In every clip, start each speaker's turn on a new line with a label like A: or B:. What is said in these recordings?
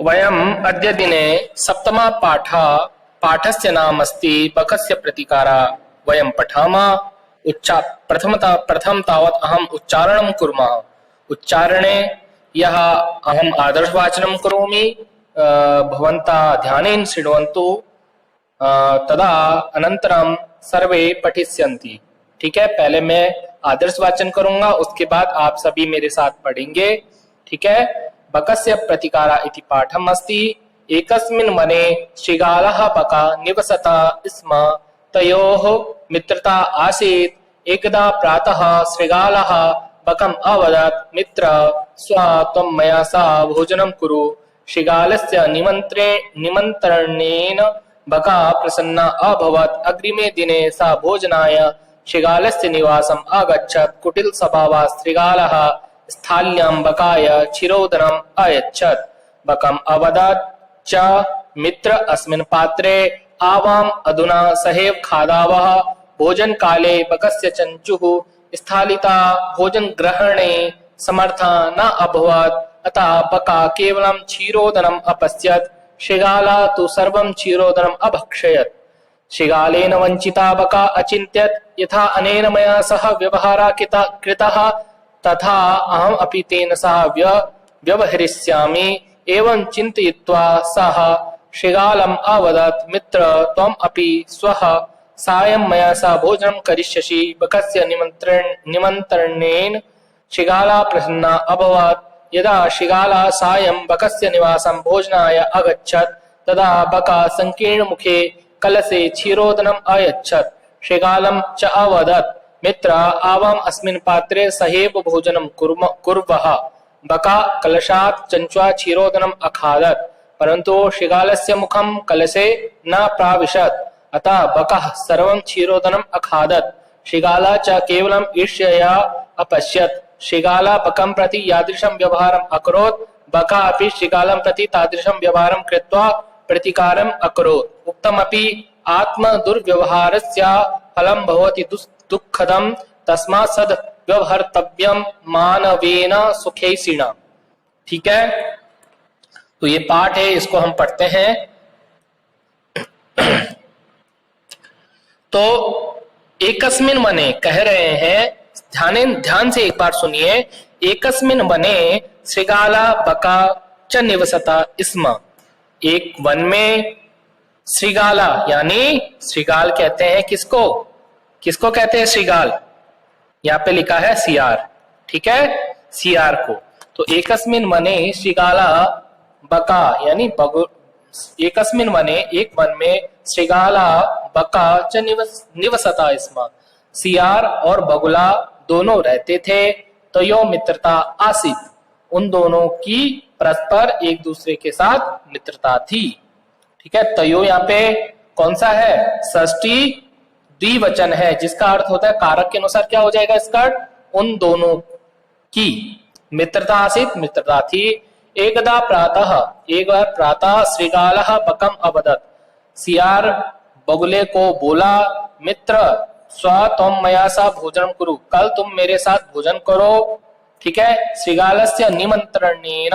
A: वयम् अद्य दिने सप्तमः पाठस्य नाम अस्ति बकस्य प्रतिकारा। वयं पठामः। प्रथम तावत् अहम् उच्चारणं कुर्मः। उच्चारणे यः अहम् आदर्शवाचनं करोमि, भवन्तः ध्यानेन शृण्वन्तु, तदा अनन्तरं सर्वे पठिष्यन्ति। ठीक है, पहले मैं आदर्श वाचन करूंगा, उसके बाद आप सभी मेरे साथ पढ़ेंगे। ठीक है। बकस्य प्रतिकारा इति पाठम् अस्ति। एकस्मिन् वने शृगालः बका निवसता स्म। तयोः मित्रता आसीत्। एकदा प्रातः शृगालः बकम् अवदत्, मित्र स्व त्वं मया सह भोजनं कुरु। शृगालस्य निमन्त्रणेन बका प्रसन्ना अभवत्। अग्रिमे दिने सा भोजनाय शृगालस्य निवासम् आगच्छत्। कुटिल स्वभावः शृगालः स्थाल्यां बकाय क्षीरोदनम् अयच्छत्। बकम् अवदत् च, मित्र अस्मिन् पात्रे आवाम् अधुना सहैव खादावः। भोजनकाले बकस्य चञ्चुः स्थालिता भोजनग्रहणे समर्था न अभवत्, अतः बका केवलं क्षीरोदनम् अपश्यत्। शृगालः तु सर्वं क्षीरोदनम् अभक्षयत्। शृगालेन वञ्चिता बका अचिन्त्यत्, यथा अनेन मया सह व्यवहारः कृतः तथा अहम् अपि तेन सह व्यवहरिष्यामि। एवं चिन्तयित्वा सः शृगालम् अवदत्, मित्र त्वम् अपि श्वः सायं मया सह भोजनं करिष्यसि। बकस्य निमन्त्रणेन शृगालः प्रसन्ना अभवत्। यदा शृगालः सायं बकस्य निवासं भोजनाय अगच्छत्, तदा बका संकीर्णमुखे कलशे क्षीरोदनम् अयच्छत्। शृगालं च अवदत्, मित्र आवाम् अस्मिन् पात्रे सहैव भोजनं कुर्वः। बका कलशात् चञ्च्वा क्षीरोदनम् अखादत्, परन्तु शृगालस्य मुखं कलशे न प्राविशत्, अतः बकः सर्वं क्षीरोदनम् अखादत्। शृगालः च केवलम् ईर्ष्यया अपश्यत्। शृगालः बकं प्रति यादृशं व्यवहारम् अकरोत्, बका अपि शृगालं प्रति तादृशं व्यवहारं कृत्वा प्रतिकारम् अकरोत्। उक्तमपि आत्मदुर्व्यवहारस्य फलं भवति दुःखदं, तस्मात् सद् व्यवहर्तव्यं मानवेन सुखैषिणा। ठीक है, तो ये पाठ है, इसको हम पढ़ते हैं। तो एकस्मिन् वने कह रहे हैं, ध्यान से एक बार सुनिए। एकस्मिन् वने शृगालः बका च निवसता स्म। एक वन में शृगाला, यानी शृगाल कहते हैं किसको कहते हैं शृगाल? यहाँ पे लिखा है सियार। ठीक है, सियार को। तो एकस्मिन् वने शृगाला बका यानी एकस्मिन् वने, एक वन में शृगाला बका च निवसता स्म। सियार और बगुला दोनों रहते थे। तो यो मित्रता आसीत, उन दोनों की परस्पर एक दूसरे के साथ मित्रता थी। ठीक है, तयो यहाँ पे कौन सा है? षष्ठी द्विवचन है, जिसका अर्थ होता है कारक के अनुसार क्या हो जाएगा इसका अर्थ? उन दोनों की मित्रता आसीत, मित्रता थी। एकदा प्रातः, एक बार प्रातः शृगालः बकम् अवदत्, सियार बगुले को बोला, मित्र स्व त्वं मया सह भोजनं कुरु, कल तुम मेरे साथ भोजन करो। ठीक है, शृगालस्य निमंत्रणेन,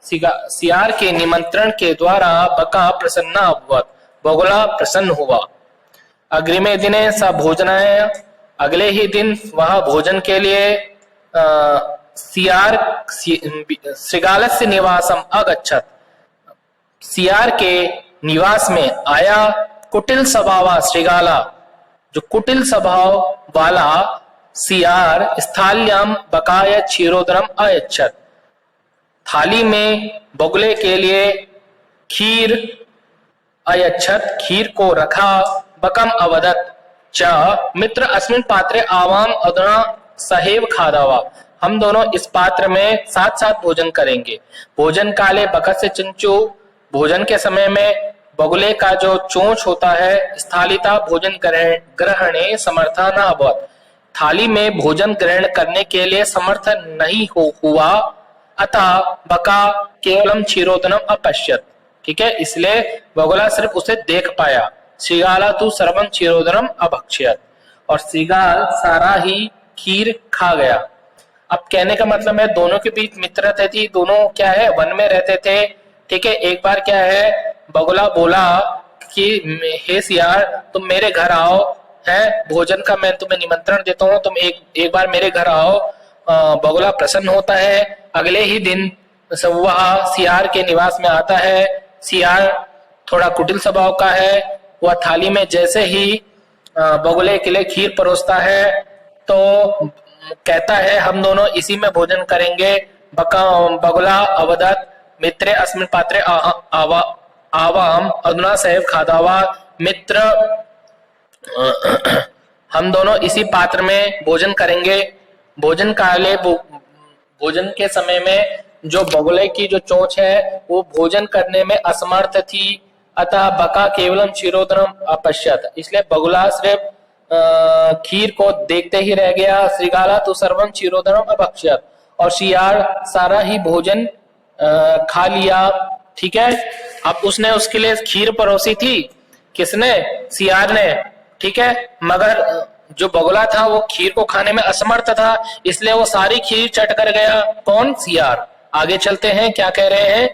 A: सियार के निमंत्रण के द्वारा बका प्रसन्ना अभवत्, बगुला प्रसन्न हुआ। अग्रिमे दिने स भोजनाय, अगले ही दिन वह भोजन के लिए सियार शृगालस्य निवासम अगच्छत्, सियार के निवास में आया। कुटिल स्वभाव शृगाला, जो कुटिल स्वभाव वाला सियार स्थाल्यां बकाय क्षीरोदरम अयच्छत्, थाली में बगुले के लिए खीर अयच्छत्, खीर को रखा। बकम अवदत् च, मित्र अस्मिन् पात्रे आवाम अधुना सहैव खादावा, हम दोनों इस पात्र में साथ साथ भोजन करेंगे। भोजन काले बकस्य चंचू, भोजन के समय में बगुले का जो चोंच होता है, स्थालिता भोजन ग्रहणे समर्था न अभवत्, थाली में भोजन ग्रहण करने के लिए समर्थ नहीं हुआ। अतः बका केवलम क्षीरोदनम अपश्यत्। ठीक है, इसलिए बगुला सिर्फ उसे देख पाया। शृगाला तु सर्वं क्षीरोदनम अभक्षयत्, और शृगाल सारा ही खीर खा गया। अब कहने का मतलब है दोनों के बीच मित्रता थी, दोनों क्या है वन में रहते थे, ठीक है। एक बार क्या है, बगुला बोला कि हे सियार, तुम मेरे घर आओ, है भोजन का मैं तुम्हें निमंत्रण देता हूँ, तुम एक बार मेरे घर आओ। बगुला प्रसन्न होता है। अगले ही दिन वह सियार के निवास में आता है। सियार थोड़ा कुटिल स्वभाव का है। वह थाली में जैसे ही बगुले के लिए खीर परोसता है तो कहता है हम दोनों इसी में भोजन करेंगे। बगुला अवदत मित्रे अस्मिन पात्रे आवाम अधुना सैव खादावा। मित्र, हम दोनों इसी पात्र में भोजन करेंगे। भोजन काले भोजन के समय में जो बगुले की जो चोंच है वो भोजन करने में असमर्थ थी, अतः बका केवलम क्षीरोदरम अपश्यत। इसलिए बगुला सिर्फ खीर को देखते ही रह गया। श्रीगाला तो सर्वम क्षीरोदरम अभक्ष्यत, और सियार सारा ही भोजन खा लिया। ठीक है। अब उसने उसके लिए खीर परोसी थी, किसने? सियार ने। ठीक है। मगर जो बगुला था वो खीर को खाने में असमर्थ था, इसलिए वो सारी खीर चट कर गया। कौन? सियार। आगे चलते हैं, क्या कह रहे हैं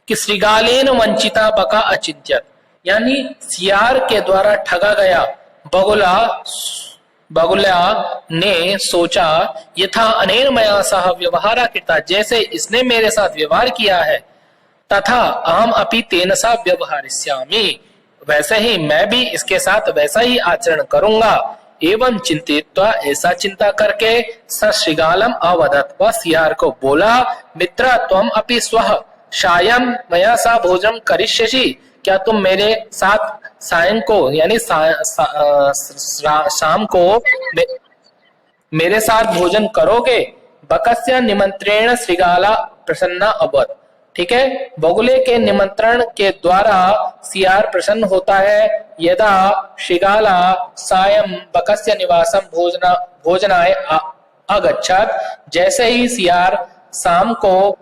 A: कि श्रीगालेन वंचिता बका अचिंत्यत, यानी सियार के द्वारा ठगा गया बगुला ने सोचा यथा अनेन मया सह व्यवहार कृता, जैसे इसने मेरे साथ व्यवहार किया है, तथा अहम अपि तेन सा व्यवहारिष्यामि, वैसे ही मैं भी इसके साथ वैसा ही आचरण करूंगा। एवं चिंतित्वा, ऐसा चिंता करके स श्रीगालम अवदत, वह सियार को बोला मित्र त्वम अपि स्वः सायं मया सा भोजन करिष्यसि, क्या तुम मेरे साथ सायं को यानी शाम को मेरे साथ भोजन करोगे? बकस्य निमंत्रेण श्रीगाला प्रसन्ना अभवत्। ठीक है। बगुले के निमंत्रण के द्वारा सियार प्रसन्न होता है। यदा श्रीगाला सायं बकस्य निवासम भोजनाय अगच्छत्, जैसे ही सियार शाम को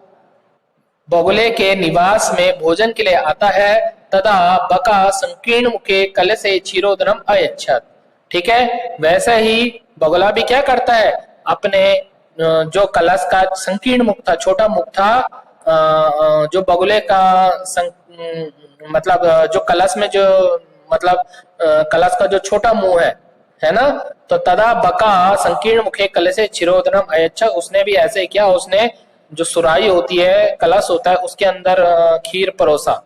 A: बगुले के निवास में भोजन के लिए आता है, तदा बका संकीर्ण मुखे कलशे क्षीरोदरम अयच्छत्। ठीक है। वैसे ही बगुला भी क्या करता है, अपने जो कलश का संकीर्ण मुख था, छोटा मुख था, जो बगुले का मतलब जो कलश में जो मतलब कलश का जो छोटा मुंह है ना, तो तदा बका संकीर्ण मुखे कलशे क्षीरोदरम अयच्छत्, उसने भी ऐसे ही किया, उसने जो सुराही होती है, कलश होता है, उसके अंदर खीर परोसा।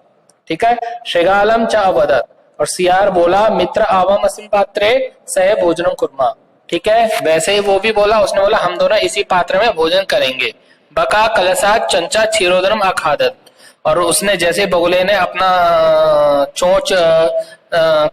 A: ठीक है। श्रीगालम च अवदत्, और सियार बोला मित्र आवाम अस्मिन् पात्रे सह भोजनम कुर्मा। ठीक है। वैसे ही वो भी बोला, उसने बोला हम दोनों इसी पात्र में भोजन करेंगे। बका कलशात चंचा क्षीरोदरम अखादत, और उसने जैसे बगुले ने अपना चोंच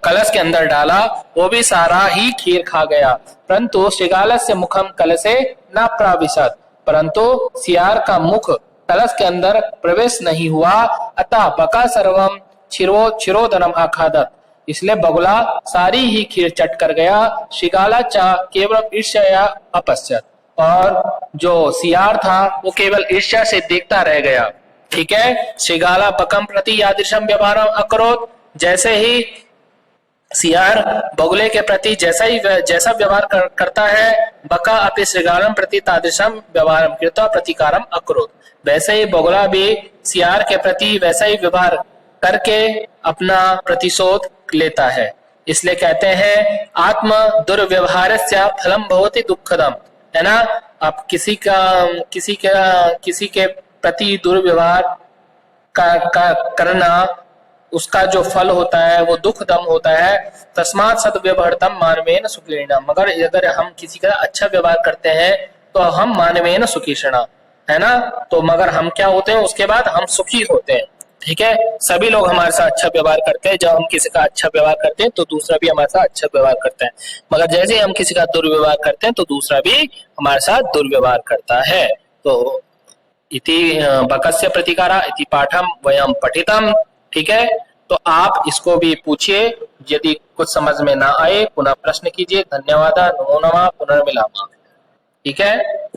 A: कलश के अंदर डाला, वो भी सारा ही खीर खा गया। परंतु श्रीगालस्य मुखम कलशे न प्राविशत्, परंतु सियार का मुख कलश के अंदर प्रवेश नहीं हुआ। अतः बका सर्वम क्षीरोदरम अखादत, इसलिए बगुला सारी ही खीर चट कर गया। श्रीगाला चा केवल ईर्ष्या अपश्यत, और जो सियार था वो केवल ईर्ष्या से देखता रह गया। ठीक है। श्रीगाला बकम प्रति यादृशम व्यवहार अकरोत, जैसे ही सियार बगुले के प्रति जैसा व्यवहार करता है, बका अपने श्रीगालम प्रति तादृशम व्यवहारम कृत्वा प्रतिकारम अकरोत, वैसे ही बगुला भी सियार के प्रति वैसा ही व्यवहार करके अपना प्रतिशोध लेता है। इसलिए कहते हैं आत्म दुर्व्यवहारस्य फलम भवति दुःखदम, है ना। अब किसी के प्रति दुर्व्यवहार का करना, उसका जो फल होता है वो दुखदम होता है। तस्मात् सद्व्यवहृतम मानवेन सुखीर्षणा, मगर अगर हम किसी का अच्छा व्यवहार करते हैं तो हम मानवेन सुखीर्षणा, है ना। तो मगर हम क्या होते हैं, उसके बाद हम सुखी होते हैं। ठीक है। सभी लोग हमारे साथ अच्छा व्यवहार करते हैं। जब हम किसी का अच्छा व्यवहार करते हैं तो दूसरा भी हमारे साथ अच्छा व्यवहार करता है, मगर जैसे ही हम किसी का दुर्व्यवहार करते हैं तो दूसरा भी हमारे साथ दुर्व्यवहार करता है। तो इति बकस्य प्रतिकारा इति पाठम वयम पठितम। ठीक है। तो आप इसको भी पूछिए, यदि कुछ समझ में ना आए पुनः प्रश्न कीजिए। धन्यवाद। नमो नमः। पुनर्मिलामः। ठीक है।